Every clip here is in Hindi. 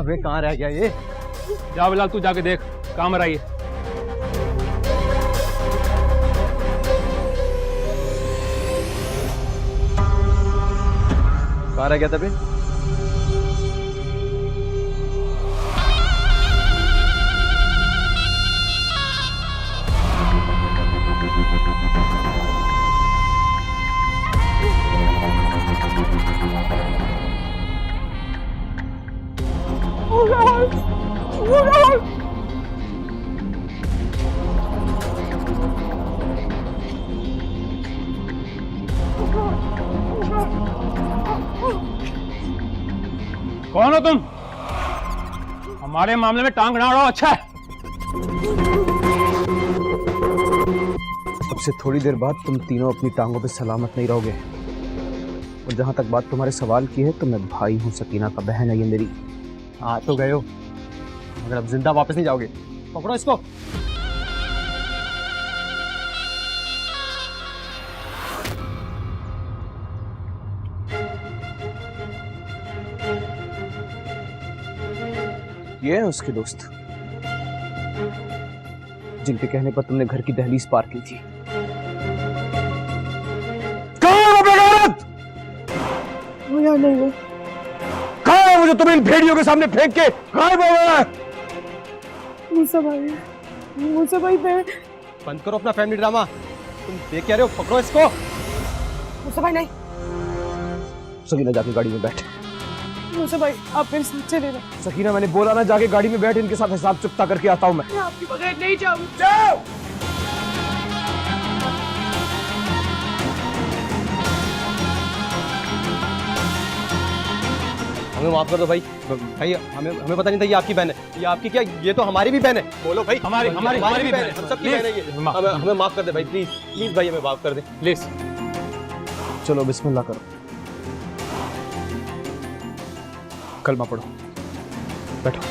अबे कहाँ रह गया ये? जा बिलाल, तू जाके देख कहाँ मरा ये। कहाँ रह गया था बे? कौन हो तुम? हमारे मामले में टांग ना अड़ाओ, अच्छा है। अब से थोड़ी देर बाद तुम तीनों अपनी टांगों पे सलामत नहीं रहोगे। और जहां तक बात तुम्हारे सवाल की है तो मैं भाई हूं, सकीना का बहन है ये मेरी। हाँ तो गए हो, मगर अब जिंदा वापस नहीं जाओगे। पकड़ो इसको। ये है उसके दोस्त, जिनके कहने पर तुमने घर की दहलीज पार की थी। वो यहाँ नहीं है। कहाँ है मुझे तुम इन भेड़ियों के सामने फेंक के गायब हो गया? मूसा भाई, मूसा भाई मैं। बंद करो अपना फैमिली ड्रामा। तुम देख क्या रहे हो? पकड़ो इसको। मूसा भाई नहीं। सकीना जाके गाड़ी में बैठ। मूसा भाई आप मेरे साथ चले ना। सकीना मैंने बोला ना, जाके गाड़ी में बैठ, इनके साथ हिसाब चुकता करके आता हूँ मैं। आपके बगैर नहीं जाऊँ। जाओ। हमें माफ कर दो भाई। भाई हमें पता नहीं था ये आपकी बहन है। ये आपकी क्या, ये तो हमारी भी बहन है। बोलो भाई। हमारी भी बहन है। हम सबकी बहन है ये। हमें माफ कर दे भाई, प्लीज प्लीज भाई, हमें माफ कर दे प्लीज। चलो बिस्मिल्लाह करो, कलमा पढ़ो। बैठो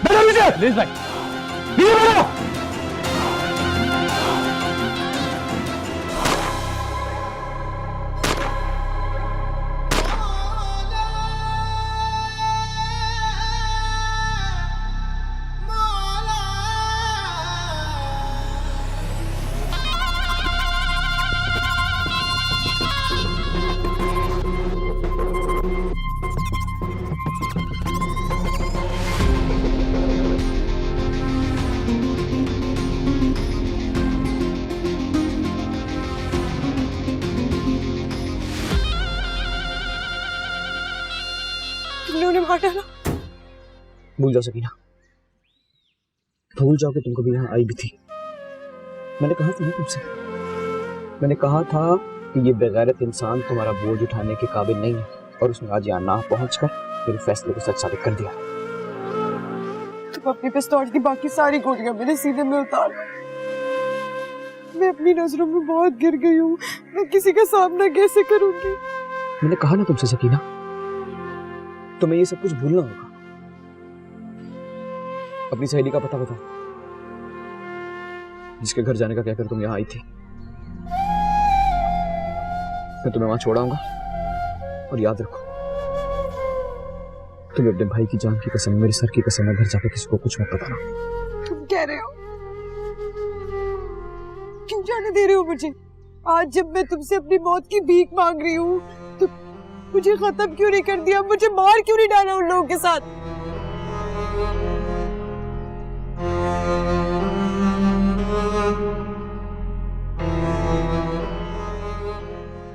बैठो नीचे। प्लीज भाई, नीचे बैठो। तुमने उन्हें मार डाला। भूल जाओ सकीना, भूल जाओ कि तुम कभी यहाँ आई भी थी। मैंने कहा था ना तुमसे, मैंने कहा था कि ये बेगैरत इंसान तुम्हारा बोझ उठाने के काबिल नहीं है, और उसने आज यहाँ ना पहुंचकर मेरे फैसले को सच साबित कर दिया। तुम अपनी पिस्तौल की बाकी सारी गोलियां मेरे सीने में उतार। मैं अपनी नजरों में बहुत गिर गई हूँ। मैं किसी का सामना कैसे करूंगी? मैंने कहा ना तुमसे सकीना, तुम्हें ये सब कुछ भूलना होगा। अपनी सहेली का पता बताओ, जिसके घर जाने का कहकर तुम यहाँ आई थी। मैं तुम्हें वहां छोड़ाऊंगा, और याद रखो, तुम्हें अपने भाई की जान की कसम, मेरे सर की कसम है, घर जाकर किसी को कुछ मत बताना। तुम कह रहे हो? क्यों जाने दे रहे हो मुझे? आज जब मैं तुमसे अपनी मौत की भीख मांग रही हूँ तो मुझे खत्म क्यों नहीं कर दिया? मुझे मार क्यों नहीं डाला उन लोगों के साथ?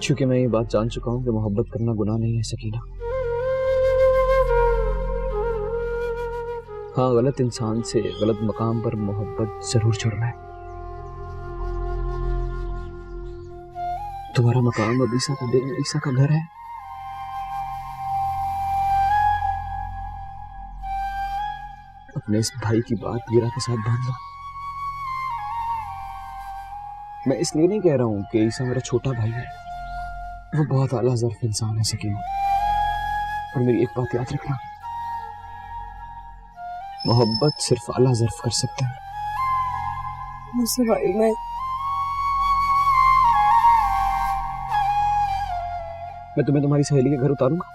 क्योंकि मैं ये बात जान चुका हूं कि मोहब्बत करना गुनाह नहीं है सकीना। हाँ, गलत इंसान से गलत मकाम पर मोहब्बत जरूर जुर्म है। तुम्हारा मकाम अबीसा का दिल अबीसा का घर है। अपने इस भाई की बात वीरा के साथ बांध लो। मैं इसलिए नहीं कह रहा हूं कि ईसा मेरा छोटा भाई है, वो बहुत आला ज़र्फ इंसान है सकीना। और मेरी एक बात याद रखना, मोहब्बत सिर्फ आला ज़र्फ कर सकता है। मुझसे भाई मैं तुम्हें तुम्हारी सहेली के घर उतारूंगा,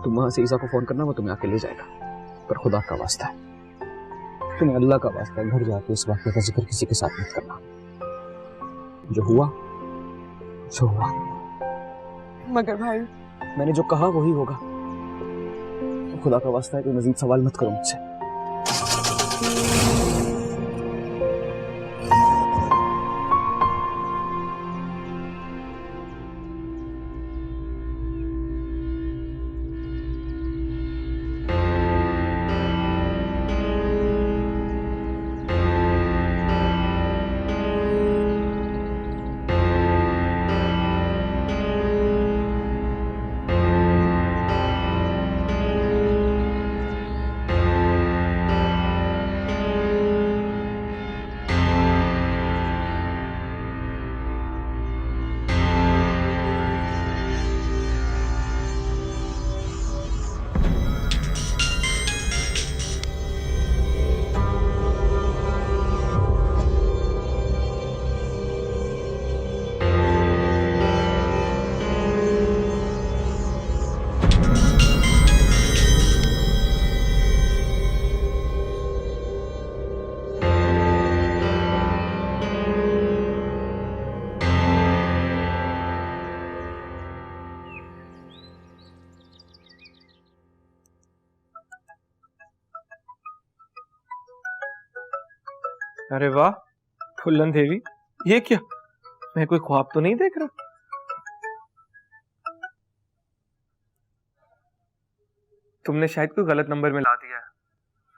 तुम वहां से ईसा को फोन करना, वो तुम्हें आके ले जाएगा। पर खुदा का वास्ता है, तुम्हें अल्लाह का वास्ता है, घर जाके इस वाक़े का जिक्र किसी के साथ मत करना। जो हुआ सो हुआ। मगर भाई मैंने जो कहा वही होगा। तो खुदा का वास्ता है कोई मजीद सवाल मत करो मुझसे। अरे वाह, फुल अंधेरी, ये क्या? मैं कोई ख्वाब तो नहीं देख रहा? तुमने शायद कोई गलत नंबर में ला दिया है।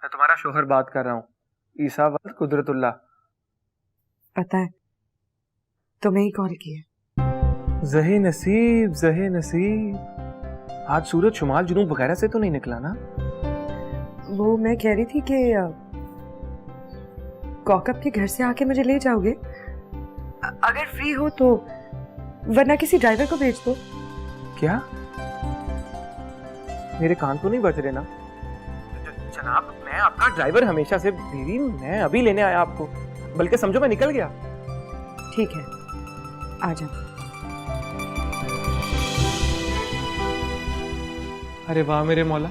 मैं तुम्हारा शोहर बात कर रहा हूँ, ईसा वल्द कुदरतुल्लाह। पता है, तुम्हें ही कॉल किया। ज़हे नसीब, ज़हे नसीब। आज सूरज शुमाल जुनूब वगैरह से तो नहीं निकला ना? वो मैं कह रही थी कि कौकब के घर से आके मुझे ले जाओगे अगर फ्री हो तो, वरना किसी ड्राइवर को भेज दो। क्या? मेरे कान तो नहीं बज रहे ना? जनाब, मैं आपका ड्राइवर हमेशा से। बीवी, मैं अभी लेने आया आपको, बल्कि समझो मैं निकल गया। ठीक है, आ जाओ। अरे वाह मेरे मौला,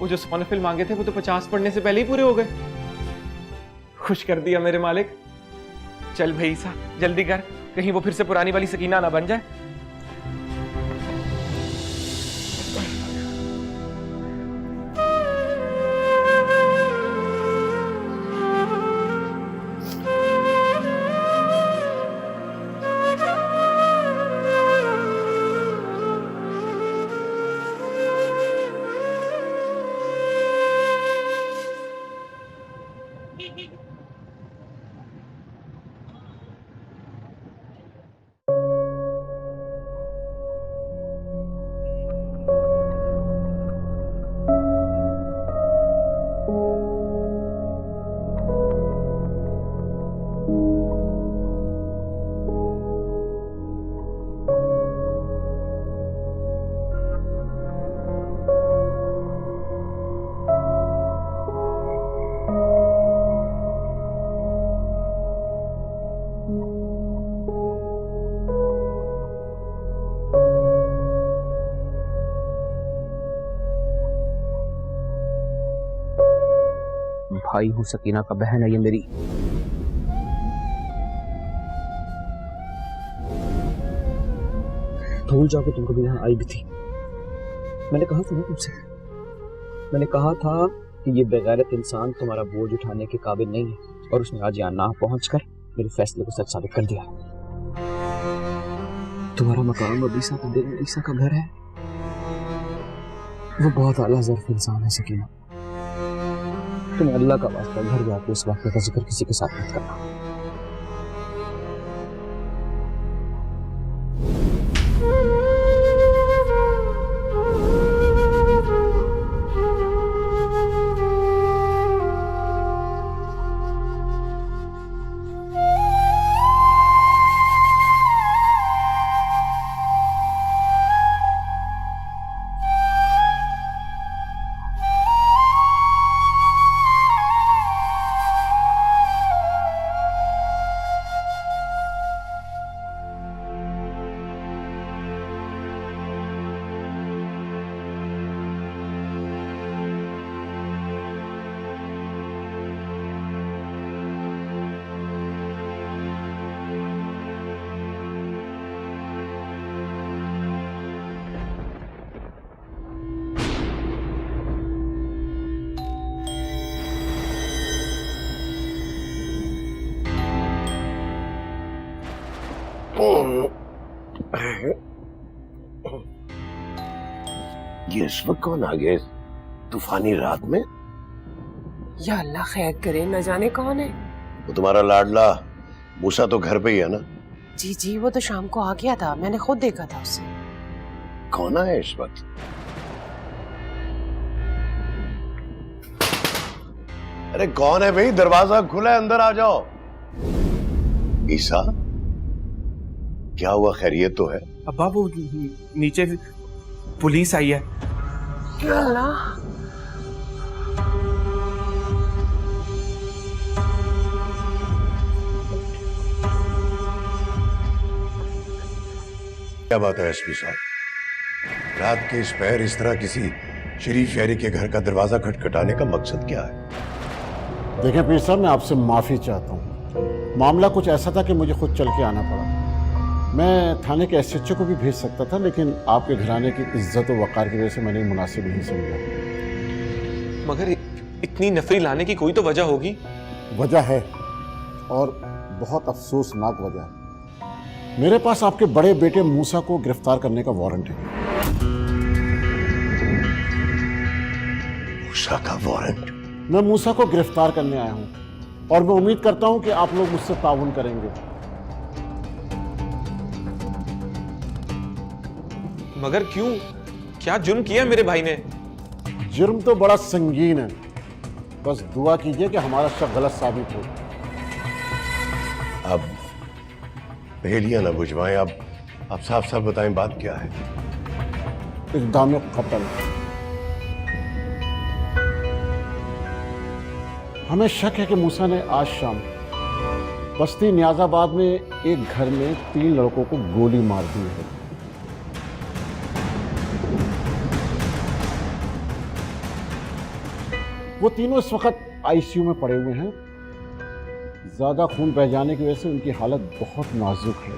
वो जो 100 नफिल मांगे थे वो तो 50 पढ़ने से पहले ही पूरे हो गए। खुश कर दिया मेरे मालिक। चल भाई ईसा, जल्दी कर, कहीं वो फिर से पुरानी वाली सकीना ना बन जाए। भाई हूँ, सकीना का बहन है ये मेरी। भूल जाओ कि तुम कभी यहाँ आई भी थी। मैंने कहा था ना तुमसे, मैंने कहा था कि ये बेगैरत इंसान तुम्हारा बोझ उठाने के काबिल नहीं है, और उसने आज यहाँ ना पहुंचकर मेरे फैसले को सच साबित कर दिया। तुम्हारा मकाम अब ईसा का दिल, ईसा का घर है। वो बहुत आला ज़र्फ इंसान है सकीना। तुम्हें अल्लाह का वास्ता घर जाके इस वाक़े का जिक्र किसी के साथ मत करना। ये इस वक्त कौन आ गया तूफानी रात में? या अल्लाह खैर करे, न जाने कौन है। वो तुम्हारा लाडला मूसा तो घर पे ही है ना? जी जी, वो तो शाम को आ गया था, मैंने खुद देखा था उसे। कौन है इस वक्त? अरे कौन है भाई? दरवाजा खुला है, अंदर आ जाओ। ईसा, क्या हुआ? खैरियत तो है? अब्बा वो नीचे पुलिस आई है। या अल्लाह, क्या बात है एसपी साहब? रात के इस पैर इस तरह किसी शरीफ शहरी के घर का दरवाजा खटखटाने का मकसद क्या है? देखें पीर साहब, मैं आपसे माफ़ी चाहता हूँ। मामला कुछ ऐसा था कि मुझे खुद चल के आना पड़ा। मैं थाने के एसएचओ को भी भेज सकता था, लेकिन आपके घराने की इज्जत और वक़ार की वजह से मैंने मुनासिब नहीं समझा। मगर इतनी नफरी लाने की कोई तो वजह होगी। वजह है, और बहुत अफसोसनाक वजह है। मेरे पास आपके बड़े बेटे मूसा को गिरफ्तार करने का वारंट है। मूसा का वारंट? मैं मूसा को गिरफ्तार करने आया हूँ, और मैं उम्मीद करता हूँ कि आप लोग मुझसे ताउन करेंगे। मगर क्यों? क्या जुर्म किया मेरे भाई ने? जुर्म तो बड़ा संगीन है, बस दुआ कीजिए कि हमारा शक गलत साबित हो। अब पहेलियां ना बुझवाएं, अब आप साफ साफ बताएं बात क्या है? इक़दाम कत्ल। हमें शक है कि मूसा ने आज शाम बस्ती न्याजाबाद में एक घर में 3 लड़कों को गोली मार दी है। वो तीनों इस वक्त आईसीयू में पड़े हुए हैं। ज्यादा खून बह जाने की वजह से उनकी हालत बहुत नाजुक है।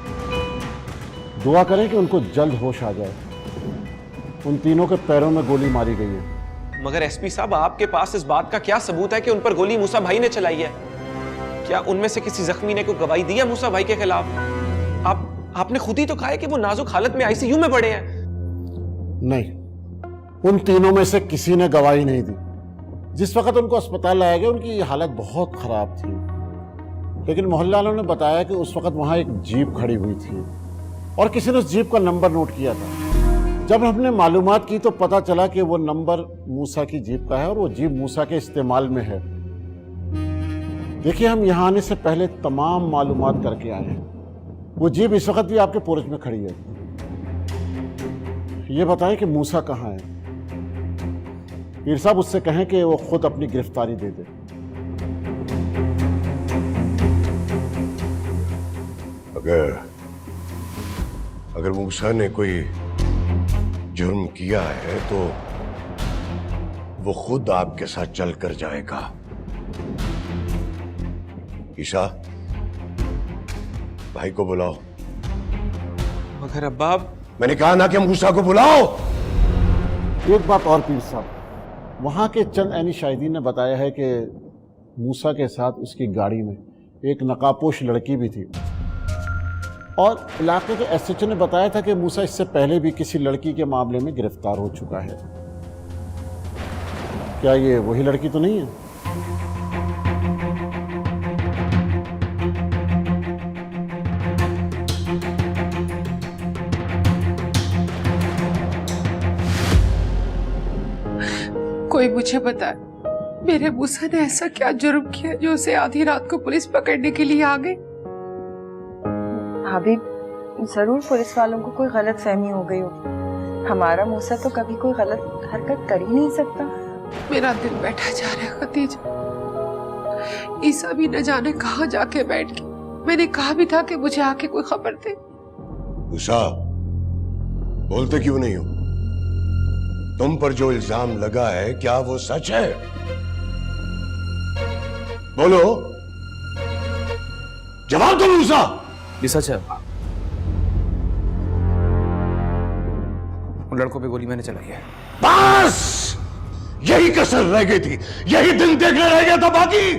दुआ करें कि उनको जल्द होश आ जाए। उन तीनों के पैरों में गोली मारी गई है। मगर एसपी साहब, आपके पास इस बात का क्या सबूत है कि उन पर गोली मूसा भाई ने चलाई है? क्या उनमें से किसी जख्मी ने कोई गवाही दी है मूसा भाई के खिलाफ? आपने खुद ही तो कहा है कि वो नाजुक हालत में आईसीयू में पड़े हैं। नहीं, उन तीनों में से किसी ने गवाही नहीं दी। जिस वक्त उनको अस्पताल लाया गया उनकी हालत बहुत खराब थी, लेकिन मोहल्ला वालों ने बताया कि उस वक्त वहां एक जीप खड़ी हुई थी और किसी ने उस जीप का नंबर नोट किया था। जब हमने मालूमात की तो पता चला कि वो नंबर मूसा की जीप का है और वो जीप मूसा के इस्तेमाल में है। देखिए, हम यहाँ आने से पहले तमाम मालूमात करके आए हैं। वो जीप इस वक्त भी आपके पोर्च में खड़ी है। ये बताएं कि मूसा कहाँ है? पीर साहब, उससे कहें कि वो खुद अपनी गिरफ्तारी दे दे। अगर मूसा ने कोई जुर्म किया है तो वो खुद आपके साथ चल कर जाएगा। ईशा, भाई को बुलाओ। मगर अब्बा, मैंने कहा ना कि मूसा को बुलाओ। एक बात और पीर साहब, वहां के चंद ऐनी शाहिदीन ने बताया है कि मूसा के साथ उसकी गाड़ी में एक नकाबपोश लड़की भी थी, और इलाके के एसएचओ ने बताया था कि मूसा इससे पहले भी किसी लड़की के मामले में गिरफ्तार हो चुका है। क्या ये वही लड़की तो नहीं है? कोई मुझे बताए, मेरे मूसा ने ऐसा क्या जुर्म किया जो उसे आधी रात को पुलिस पकड़ने के लिए आ गई? भाभी, जरूर पुलिस वालों को कोई गलत फहमी हो गई हो। हमारा मूसा तो कभी कोई गलत हरकत कर ही नहीं सकता। मेरा दिल बैठा जा रहा है खतीजा। ईसा भी न जाने कहाँ जाके बैठ गई। मैंने कहा भी था कि मुझे आके कोई खबर दे। उषा, बोलते क्यों नहीं हो? तुम पर जो इल्जाम लगा है क्या वो सच है? बोलो, जवाब दो मूसा। ये सच है। उन लड़कों पे गोली मैंने चलाई है। बस यही कसर रह गई थी, यही दिन देखने रह गया था। बाकी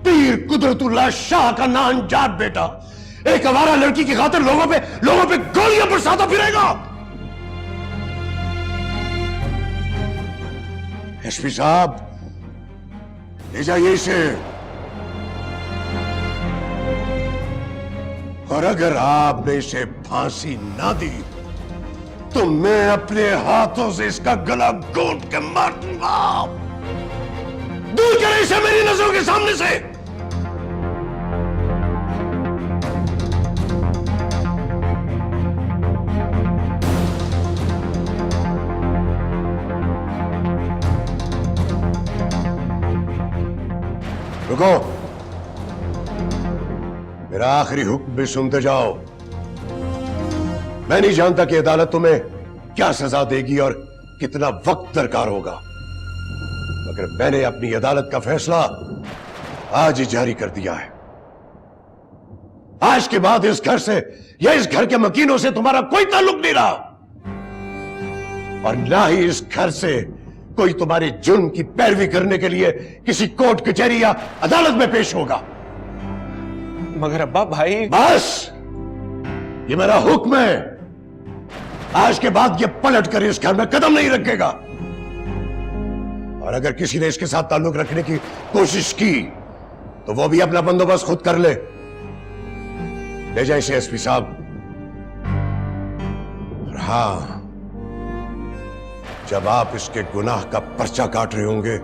तीर कुदरतुल्लाह शाह का नाम जात बेटा एक आवारा लड़की की खातिर लोगों पे गोलियां बरसाता फिरेगा? एसपी साहब, ले जाइए इसे। और अगर आपने इसे फांसी ना दी तो मैं अपने हाथों से इसका गला घोंट के मार दूंगा। दूर करें इसे मेरी नजरों के सामने से। रुको, मेरा आखिरी हुक्म भी सुनते जाओ। मैं नहीं जानता कि अदालत तुम्हें क्या सजा देगी और कितना वक्त दरकार होगा, मगर मैंने अपनी अदालत का फैसला आज ही जारी कर दिया है। आज के बाद इस घर से या इस घर के मकीनों से तुम्हारा कोई ताल्लुक नहीं रहा, और ना ही इस घर से कोई तुम्हारे जुर्म की पैरवी करने के लिए किसी कोर्ट कचहरी या अदालत में पेश होगा। मगर अब्बा भाई। बस, ये मेरा हुक्म है। आज के बाद ये पलट कर इस घर में कदम नहीं रखेगा, और अगर किसी ने इसके साथ ताल्लुक रखने की कोशिश की तो वो भी अपना बंदोबस्त खुद कर ले जाए इसे एसपी साहब। और हां, जब आप इसके गुनाह का पर्चा काट रहे होंगे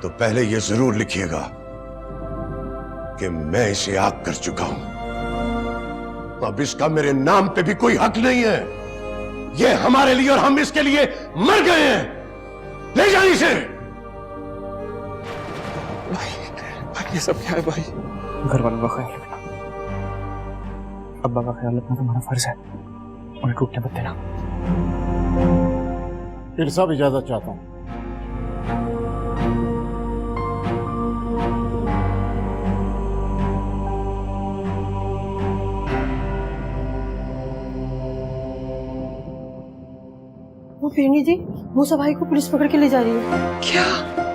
तो पहले यह जरूर लिखिएगा कि मैं इसे आग कर चुका हूं। अब इसका मेरे नाम पे भी कोई हक नहीं है। यह हमारे लिए और हम इसके लिए मर गए हैं। ले जाइए इसे। भाई ये सब क्या है भाई? घर वालों का ख्याल रखना, अब्बा का ख्याल रखना तुम्हारा फर्ज है। उन्हें टूटने मत देना। फिर साहब, इजाजत चाहता हूं। वो पीनी जी, मूसा भाई को पुलिस पकड़ के ले जा रही है। क्या?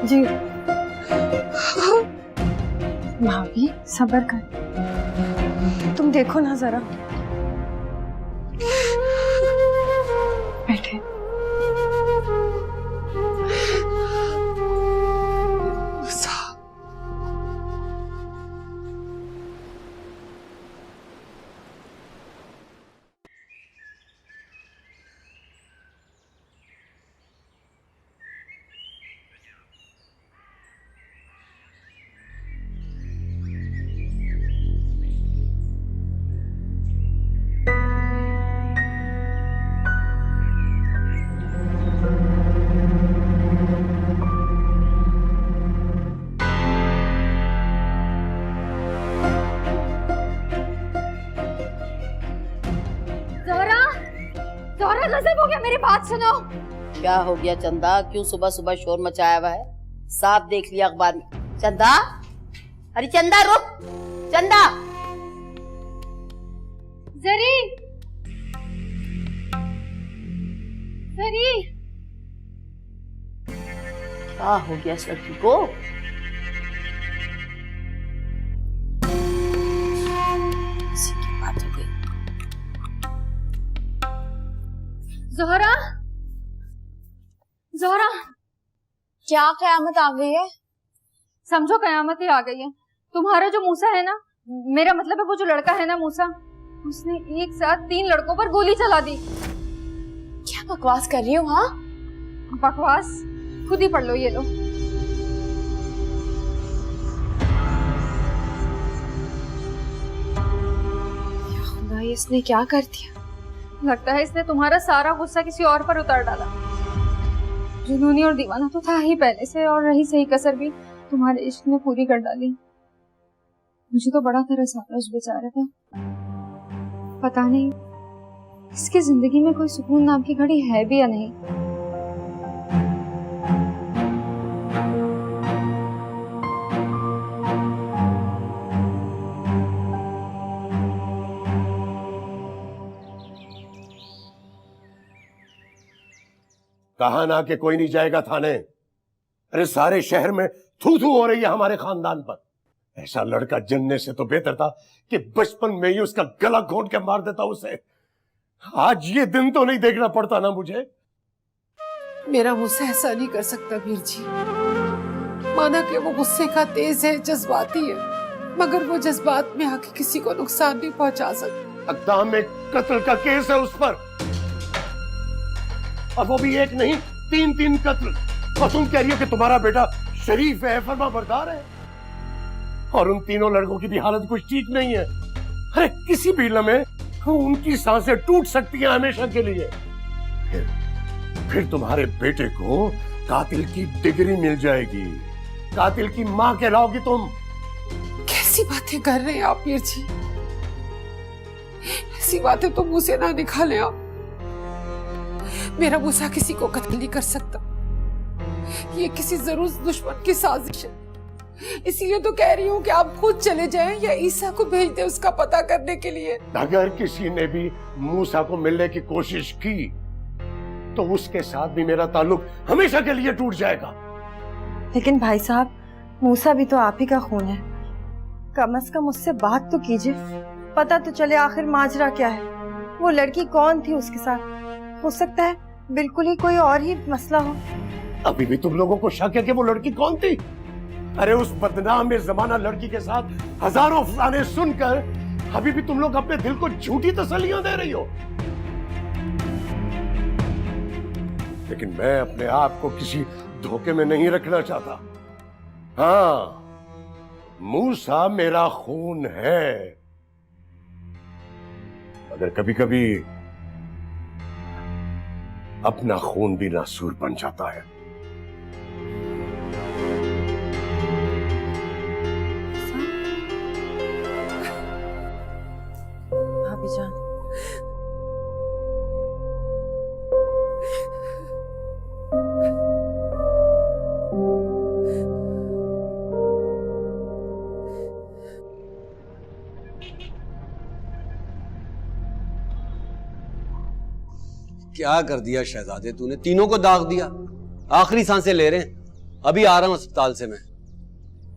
जी। भाभी सब्र कर, तुम देखो ना जरा। बैठे। गजब हो गया, मेरी बात सुनो। क्या हो गया चंदा? क्यों सुबह सुबह शोर मचाया हुआ है? साफ देख लिया अखबार में। चंदा, अरे चंदा रुक। चंदा, जरी, जरी, क्या हो गया इस लड़की को? किसी की बात हो गई। ज़ोहरा, ज़ोहरा, क्या कयामत आ गई है? समझो कयामत ही आ गई है। तुम्हारा जो मूसा है ना, मेरा मतलब है वो जो लड़का है ना मूसा, उसने एक साथ 3 लड़कों पर गोली चला दी। क्या बकवास कर रही हो? हाँ, बकवास खुद ही पढ़ लो, ये लो। खुदा, इसने क्या कर दिया? लगता है इसने तुम्हारा सारा गुस्सा किसी और पर उतार डाला। जुनूनी और दीवाना तो था ही पहले से, और रही सही कसर भी तुम्हारे इश्क में पूरी कर डाली। मुझे तो बड़ा तरस आता उस बेचारे पर। पता नहीं इसकी जिंदगी में कोई सुकून नाम की घड़ी है भी या नहीं। कहा ना कि कोई नहीं जाएगा थाने। अरे सारे शहर में थू थू हो रही है हमारे खानदान पर। ऐसा लड़का जन्ने से तो बेहतर था कि बचपन में ही उसका गला घोंट के मार देता उसे। आज ये दिन तो नहीं देखना पड़ता ना मुझे। मेरा मुझसे ऐसा नहीं कर सकता वीर जी। माना कि वो गुस्से का तेज है, जज्बाती है, मगर वो जज्बात में आके किसी को नुकसान नहीं पहुंचा सकता। अक़दाम में कत्ल का केस है उस पर, और वो भी एक नहीं 3 कत्ल। और तुम कह रही हो कि तुम्हारा बेटा शरीफ है, फर्माबरदार है, और उन तीनों लड़कों की भी हालत कुछ ठीक नहीं है। अरे किसी भी लम्हे उनकी सांसें टूट सकती हैं हमेशा के लिए। फिर तुम्हारे बेटे को कातिल की डिग्री मिल जाएगी, कातिल की मां कहलाओगी तुम। कैसी बातें कर रहे हैं आप वीर जी? ऐसी बातें तो मुंह से ना निकालें आप। मेरा मूसा किसी को कत्ल नहीं कर सकता। ये किसी जरूर दुश्मन की साजिश है। इसीलिए तो कह रही हूँ कि आप खुद चले जाएं या ईसा को भेज दें उसका पता करने के लिए। अगर किसी ने भी मूसा को मिलने की कोशिश की तो उसके साथ भी मेरा ताल्लुक हमेशा के लिए टूट जाएगा। लेकिन भाई साहब, मूसा भी तो आप ही का खून है। कम से कम उससे बात तो कीजिए, पता तो चले आखिर माजरा क्या है। वो लड़की कौन थी उसके साथ? हो सकता है बिल्कुल ही कोई और ही मसला हो। अभी भी तुम लोगों को शक है कि वो लड़की कौन थी? अरे उस बदनाम में जमाना लड़की के साथ हजारों अफसाने सुनकर अभी भी तुम लोग अपने दिल को झूठी तसल्लियां दे रही हो। लेकिन मैं अपने आप को किसी धोखे में नहीं रखना चाहता। हाँ, मूसा मेरा खून है, मगर कभी कभी अपना खून भी नासूर बन जाता है। भाभी जान, क्या कर दिया शहजादे तूने? तीनों को दाग दिया। आखिरी सांसें ले रहे हैं। अभी आ रहा हूं अस्पताल से मैं।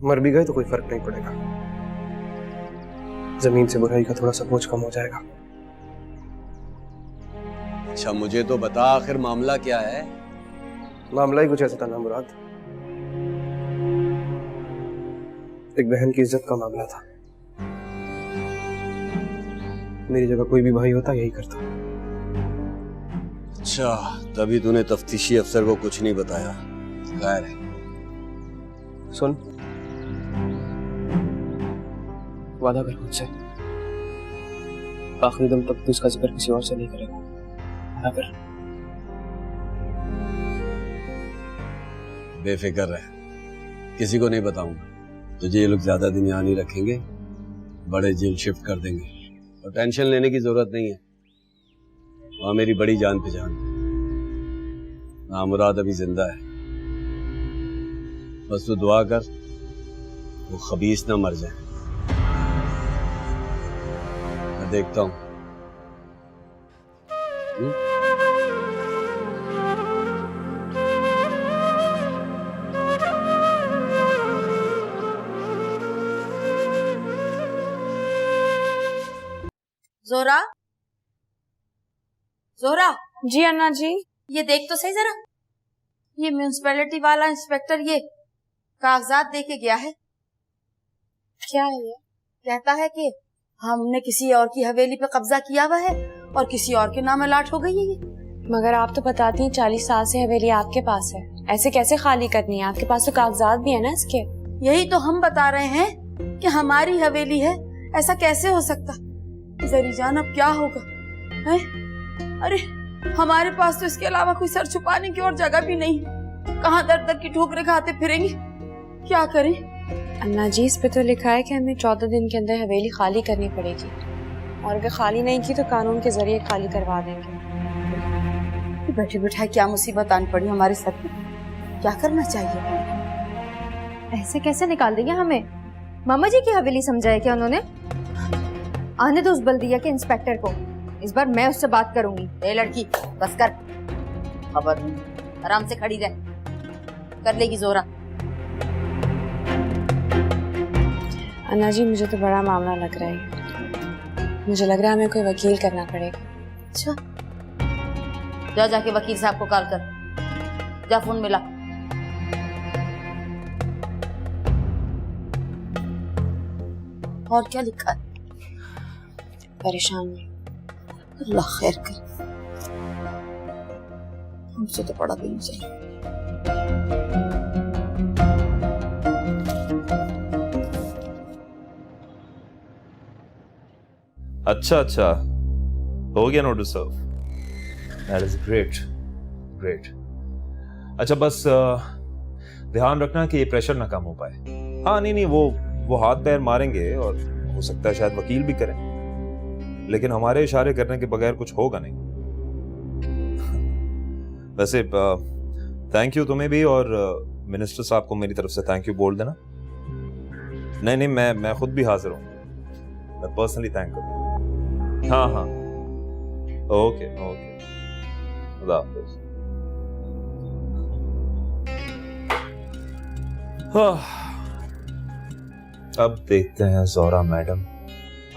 मर भी गए तो कोई फर्क नहीं पड़ेगा। जमीन से बुराई का थोड़ा सा बोझ कम हो जाएगा। अच्छा मुझे तो बता, आखिर मामला क्या है? मामला ही कुछ ऐसा था ना मुराद, एक बहन की इज्जत का मामला था। मेरी जगह कोई भी भाई होता यही करता। अच्छा, तभी तूने तफ्तीशी अफसर को कुछ नहीं बताया। खैर है। सुन, वादा कर मुझसे, आखिरी दम तक तू इसका जिक्र किसी और से नहीं करेगा। वादा कर। बेफिक्र रह, किसी को नहीं बताऊंगा। तुझे ये लोग ज्यादा दिन यहाँ नहीं रखेंगे, बड़े जेल शिफ्ट कर देंगे। और टेंशन लेने की जरूरत नहीं है, वहां मेरी बड़ी जान पहचान। नामुराद अभी जिंदा है, बस तू दुआ कर वो खबीस ना मर जाए। मैं देखता हूं। जोरा, जोरा। जी अन्ना जी। ये देख तो सही जरा, ये म्यूनिसिपैलिटी वाला इंस्पेक्टर ये कागजात देके गया है। क्या है ये? कहता है कि हमने किसी और की हवेली पे कब्जा किया हुआ है और किसी और के नाम अलाट हो गई है ये। मगर आप तो बताती हैं 40 साल से हवेली आपके पास है, ऐसे कैसे खाली करनी है? आपके पास तो कागजात भी है ना इसके। यही तो हम बता रहे हैं कि हमारी हवेली है, ऐसा कैसे हो सकता? जरी जान अब क्या होगा है? अरे हमारे पास तो इसके अलावा कोई सर छुपाने की और जगह भी नहीं। कहाँ दर दर की ठोकरें खाते फिरेंगे, क्या करें? अन्ना जी, इस पे तो लिखा है कि हमें 14 दिन के अंदर हवेली खाली करनी पड़ेगी, और अगर खाली नहीं की तो कानून के जरिए खाली करवा देंगे। बैठे बैठाए क्या मुसीबत आन पड़ी हमारे सर पे, क्या करना चाहिए? ऐसे कैसे निकाल देंगे हमें? मामा जी की हवेली समझा है क्या उन्होंने? आने दो उस बल्दिया के इंस्पेक्टर को, इस बार मैं उससे बात करूंगी। ए लड़की बस कर, खबर आराम से खड़ी रह, कर लेगी जोरा। अन्ना जी मुझे तो बड़ा मामला लग रहा है। मुझे लग रहा है हमें कोई वकील करना पड़ेगा। अच्छा, जा जाके वकील साहब को कॉल कर, जा फोन मिला। और क्या लिखा है? परेशान नहीं। अल्लाह खैर कर, हमसे तो पड़ा भी नहीं चाहिए। अच्छा, हो गया notice serve. That is great, great. अच्छा, बस ध्यान रखना कि ये प्रेशर ना कम हो पाए। हाँ, नहीं, वो हाथ पैर मारेंगे और हो सकता है शायद वकील भी करें, लेकिन हमारे इशारे करने के बगैर कुछ होगा नहीं। वैसे थैंक यू तुम्हें भी, और मिनिस्टर साहब को मेरी तरफ से थैंक यू बोल देना। नहीं, मैं खुद भी हाजिर हूँ, मैं पर्सनली थैंक करूँ। हाँ, ओके, खुदा हाफिज़। अब देखते हैं ज़ोहरा मैडम,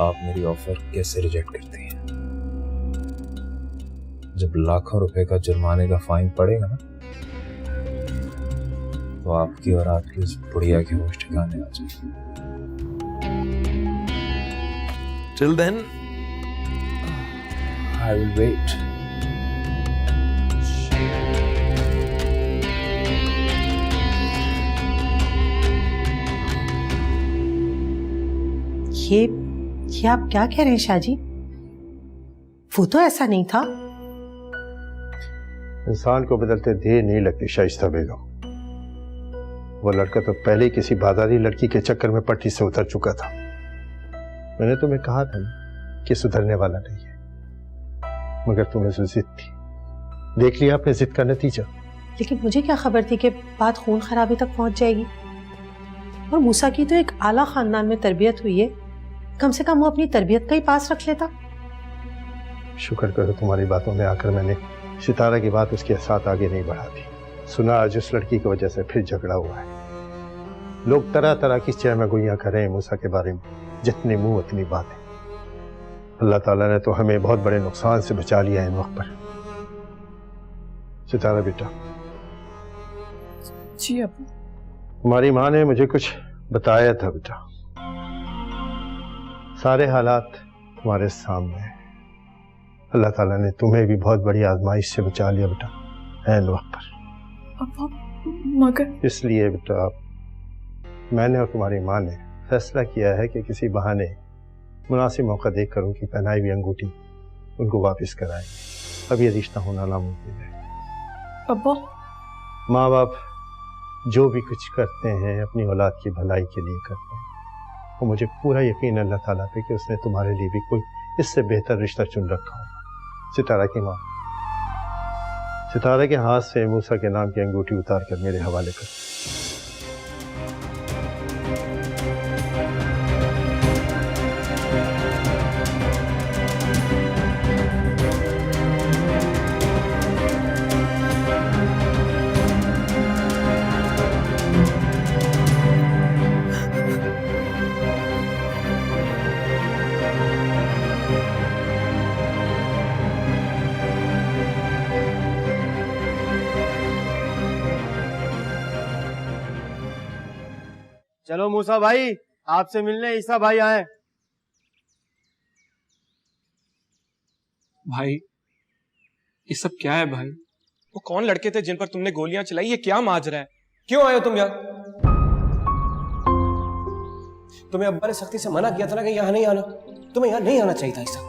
आप मेरी ऑफर कैसे रिजेक्ट करती हैं। जब लाखों रुपए का जुर्माने का फाइन पड़ेगा ना, तो आपकी और आपकी उस बुढ़िया की होश ठिकाने आ जाएगी। Till then, I will wait. ये आप क्या कह रहे हैं शाहजी? वो तो ऐसा नहीं था। इंसान को बदलते देर नहीं लगती शाइस्ता बेगम। वो लड़का तो पहले ही किसी बाजारी लड़की के चक्कर में पट्टी से उतर चुका था। मैंने तुम्हें कहा था ना कि सुधरने वाला नहीं है, मगर तुम्हें जो जिद थी, देख लिया आपने जिद का नतीजा। लेकिन मुझे क्या खबर थी कि बात खून खराबे तक पहुंच जाएगी। और मूसा की तो एक आला खानदान में तरबियत हुई है, कम से कम वो अपनी तरबियत का ही पास रख लेता। शुक्र करो तुम्हारी बातों में आकर मैंने सितारा की बात उसके साथ आगे नहीं बढ़ा दी। सुना आज उस लड़की की वजह से फिर झगड़ा हुआ है। लोग तरह तरह की चहमगोइयां कर रहे हैं मूसा के बारे में, जितने मुंह उतनी बातें। अल्लाह ताला ने तो हमें बहुत बड़े नुकसान से बचा लिया इन वक्त पर। सितारा बेटा। जी अब्बू। तुम्हारी माँ ने मुझे कुछ बताया था बेटा। सारे हालात तुम्हारे सामने हैं। अल्लाह ताला ने तुम्हें भी बहुत बड़ी आजमाइश से बचा लिया बेटा, ऐन वक्त पर। मगर इसलिए बेटा मैंने और तुम्हारी माँ ने फैसला किया है कि किसी बहाने मुनासिब मौका देखकर उनकी पहनाई हुई अंगूठी उनको वापस कराएंगे। अब ये रिश्ता होना नामुमकिन है। अब्बा, माँ बाप जो भी कुछ करते हैं अपनी औलाद की भलाई के लिए करते हैं। और मुझे पूरा यकीन अल्लाह ताला पे कि उसने तुम्हारे लिए भी कोई इससे बेहतर रिश्ता चुन रखा होगा। सितारा की माँ, सितारा के हाथ से मूसा के नाम की अंगूठी उतार कर मेरे हवाले कर। चलो मूसा भाई, आपसे मिलने ईसा भाई आए। भाई ये सब क्या है भाई? वो कौन लड़के थे जिन पर तुमने गोलियां चलाई? ये क्या माजरा है? क्यों आए हो तुम यहाँ? तुम्हें अब्बा ने सख्ती से मना किया था ना कि यहाँ नहीं आना। तुम्हें यहाँ नहीं आना चाहिए था ईसा।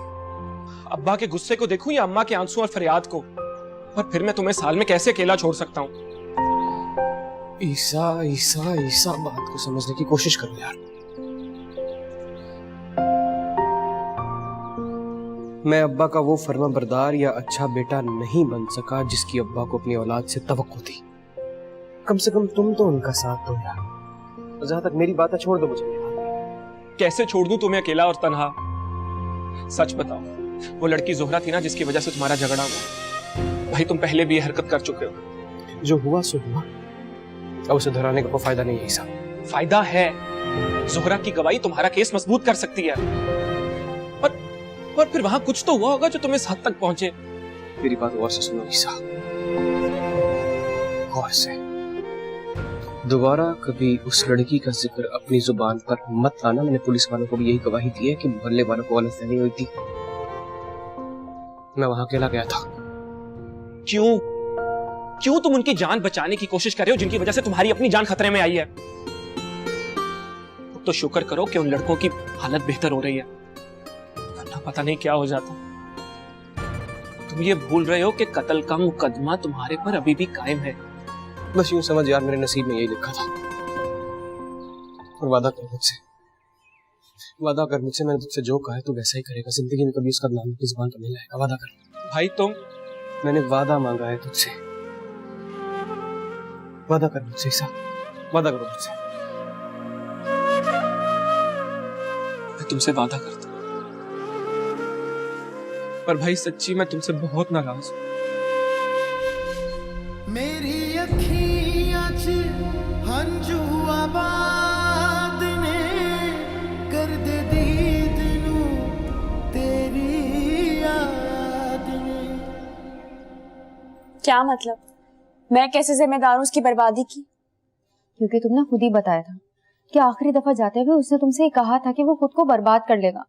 अब्बा के गुस्से को देखूं या अम्मा के आंसू और फरियाद को? और फिर मैं तुम्हें साल में कैसे अकेला छोड़ सकता हूँ? ईसा ईसा ईसा, बात को समझने की कोशिश करो यार। मैं अब्बा का वो फर्मा बरदार या अच्छा बेटा नहीं बन सका जिसकी अब्बा को अपनी औलाद से तवक्को थी। कम से कम तुम तो उनका साथ दो यार। जहां तक मेरी बात है, छोड़ दो मुझे। कैसे छोड़ दूं तुम्हें अकेला और तन्हा? सच बताओ, वो लड़की जोहरा थी ना जिसकी वजह से तुम्हारा झगड़ा हुआ? भाई तुम पहले भी ये हरकत कर चुके हो। जो हुआ सो हुआ, अब उसे दोहराने का कोई फायदा नहीं है ईसा। फायदा है। जोहरा की गवाही तुम्हारा केस मजबूत कर सकती है। और फिर वहां कुछ तो हुआ होगा जो तुम इस हद तक पहुंचे। मेरी बात गौर से सुनो ईसा, गौर से। दोबारा कभी उस लड़की का जिक्र अपनी जुबान पर मत लाना। मैंने पुलिस वालों को भी यही गवाही दी है कि मोहल्ले वालों को गलतफहमी हुई थी। मैं वहां अकेला गया था। क्यों तुम उनकी जान बचाने की कोशिश कर रहे हो जिनकी वजह से तुम्हारी अपनी जान खतरे में आई है? तो शुक्र करो कि उन लड़कों की हालत बेहतर हो रही है, वरना पता नहीं क्या हो जाता। तुम ये भूल रहे हो कि कत्ल का मुकदमा तुम्हारे पर अभी भी कायम है। बस यूं समझ यार, मेरे नसीब में यही लिखा था। और वादा कर मुझसे, वादा कर मुझसे, मैंने तुझसे जो कहा है तू वैसा ही करेगा। जिंदगी में कभी उसका नाम अपनी जुबान पर नहीं लाएगा। वादा कर भाई। मैंने वादा मांगा है तुझसे। वादा कर मुझसे ईसा, वादा करो मुझसे। मैं तुमसे वादा करता हूं, पर भाई सच्ची मैं तुमसे बहुत नाराज हूं। मेरी अखियां च हंझू आबाद ने कर दे दीद नू तेरी याद ने। क्या मतलब? मैं कैसे जिम्मेदार हूँ उसकी बर्बादी की? क्योंकि तुमने खुद ही बताया था कि आखिरी दफा जाते हुए उसने तुमसे कहा था कि वो खुद को बर्बाद कर लेगा।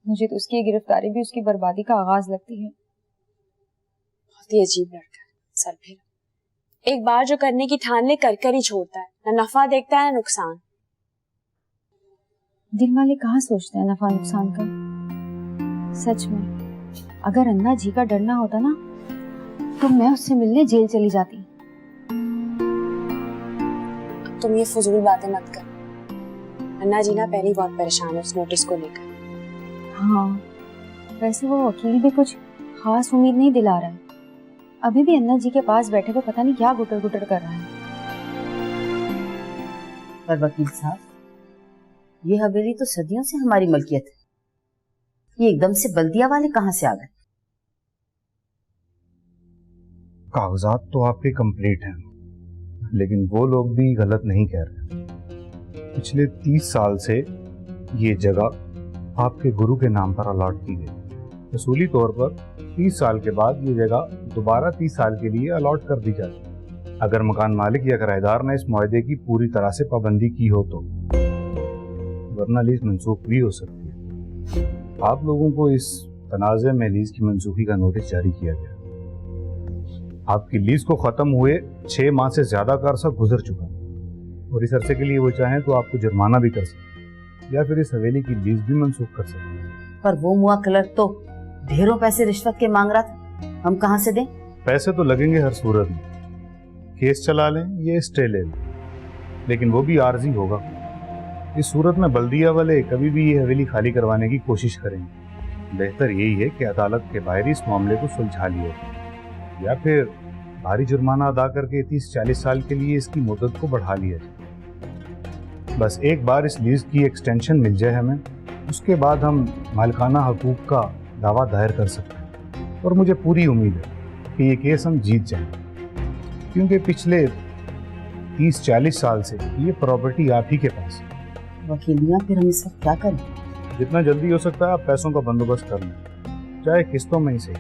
मुझे तो उसकी गिरफ्तारी भी उसकी बर्बादी का आगाज लगती है। बहुत ही अजीब लड़का है, सरफिर। एक बार जो करने की ठान ले कर कर ही छोड़ता है, ना नफा देखता है ना नुकसान। दिल वाले कहाँ सोचते हैं नफा नुकसान का। सच में अगर अन्ना जी का डर ना होता ना तो मैं उससे मिलने जेल चली जाती। तुम ये फजूल बातें मत कर। अन्ना जी ना पहले बहुत परेशान है उस नोटिस को लेकर। हाँ, वैसे वो वकील भी कुछ खास उम्मीद नहीं दिला रहा है। अभी भी अन्ना जी के पास बैठे हुए पता नहीं क्या गुटर गुटर कर रहा है। पर वकील साहब, ये हवेली तो सदियों से हमारी मलकियत है, ये एकदम से बल्दिया वाले कहाँ से आ गए? कागजात तो आपके कंप्लीट हैं, लेकिन वो लोग भी गलत नहीं कह रहे। पिछले 30 साल से ये जगह आपके गुरु के नाम पर अलॉट की गई। असूली तौर पर 30 साल के बाद ये जगह दोबारा 30 साल के लिए अलॉट कर दी जाती, अगर मकान मालिक या किराएदार ने इस मुआहदे की पूरी तरह से पाबंदी की हो तो, वरना लीज मंसूख भी हो सकती है। आप लोगों को इस तनाज़े में लीज की मंसूखी का नोटिस जारी किया गया। आपकी लीज को खत्म हुए 6 माह से ज्यादा का अरसा गुजर चुका है और इस अरसे के लिए वो चाहें तो आपको जुर्माना भी कर सकते या फिर इस हवेली की लीज भी मंसूख कर सकते। पर वो मुआ क्लर्क तो ढेरों पैसे रिश्वत के मांग रहा था, हम कहाँ से दें? पैसे तो लगेंगे हर सूरत में, केस चला लें ये स्टे ले लें, लेकिन वो भी आर्जी होगा। इस सूरत में बल्दिया वाले कभी भी ये हवेली खाली करवाने की कोशिश करेंगे। बेहतर यही है कि अदालत के बाहर इस मामले को सुलझा लिया या फिर भारी जुर्माना अदा करके 30-40 साल के लिए इसकी मुद्दत को बढ़ा लिया जाए। बस एक बार इस लीज की एक्सटेंशन मिल जाए हमें, उसके बाद हम मालिकाना हकूक का दावा दायर कर सकते हैं। और मुझे पूरी उम्मीद है कि ये केस हम जीत जाएंगे, क्योंकि पिछले 30-40 साल से ये प्रॉपर्टी आप ही के पास है। वकील मियां, फिर हम इस वक्त क्या करें? जितना जल्दी हो सकता है आप पैसों का बंदोबस्त कर लें, चाहे किस्तों में ही सही,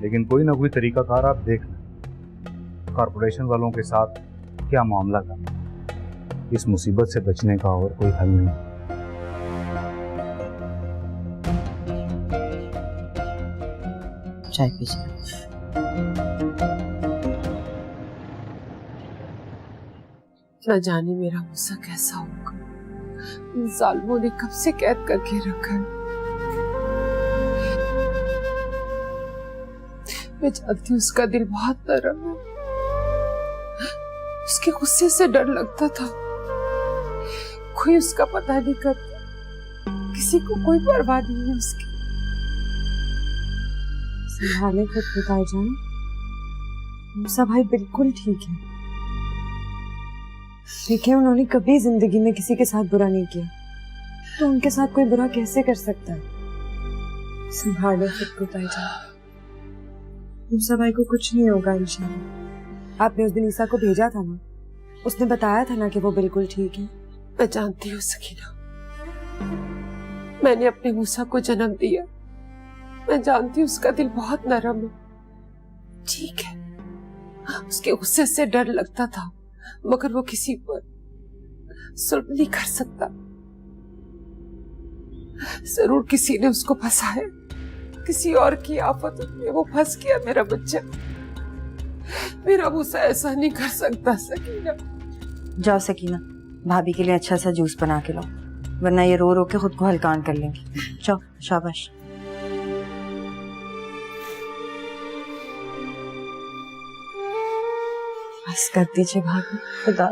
लेकिन कोई ना कोई तरीकाकार आप देख लें। कॉरपोरेशन वालों के साथ क्या मामला करना, इस मुसीबत से बचने का और कोई हल नहीं। चाय पीजिए। न जाने मेरा गुस्सा कैसा होगा। इन जालिमों ने कब से कैद करके रखा है। मैं जानती हूँ उसका दिल बहुत नरम है, उसके गुस्से से डर लगता था। कोई उसका पता नहीं करता, किसी को कोई परवाह नहीं है उसकी। संभाले खुद बताए जान, मूसा भाई बिल्कुल ठीक है। देखिए, उन्होंने कभी जिंदगी में किसी के साथ बुरा नहीं किया, तो उनके साथ कोई बुरा कैसे कर सकता है। संभाले खुद बताए जान, मूसा भाई को कुछ नहीं होगा इंशाल्लाह। आपने उस दिन ईसा को भेजा था ना, उसने बताया था ना कि वो बिल्कुल ठीक है। मैं जानती हूँ सकीना, मैंने अपने मूसा को जन्म दिया। मैं जानती हूँ उसका दिल बहुत नरम है। ठीक है, उसके गुस्से से डर लगता था, मगर वो किसी पर जुल्म नहीं कर सकता। जरूर किसी ने उसको फंसाया, किसी और की आफत में वो फंस गया। मेरा बच्चा, मेरा मूसा ऐसा नहीं कर सकता सकीना। जाओ सकीना, भाभी के लिए अच्छा सा जूस बना के लाओ, वरना ये रो रो के खुद को हल्कान कर लेंगे। जाओ, शाबाश। बस कर दीजिए भाभी। खुदा।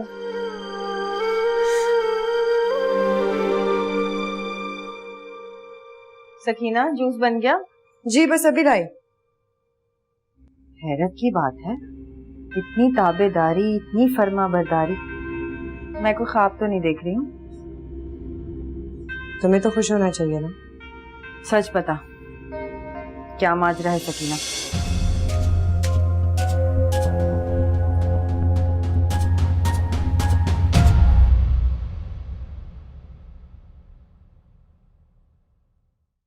सकीना, जूस बन गया? जी बस अभी लाई। हैरत की बात है, इतनी ताबेदारी, इतनी फर्माबरदारी। मैं कोई ख्वाब तो नहीं देख रही हूँ? तुम्हें तो खुश होना चाहिए ना। सच बता, क्या माजरा है सकीना?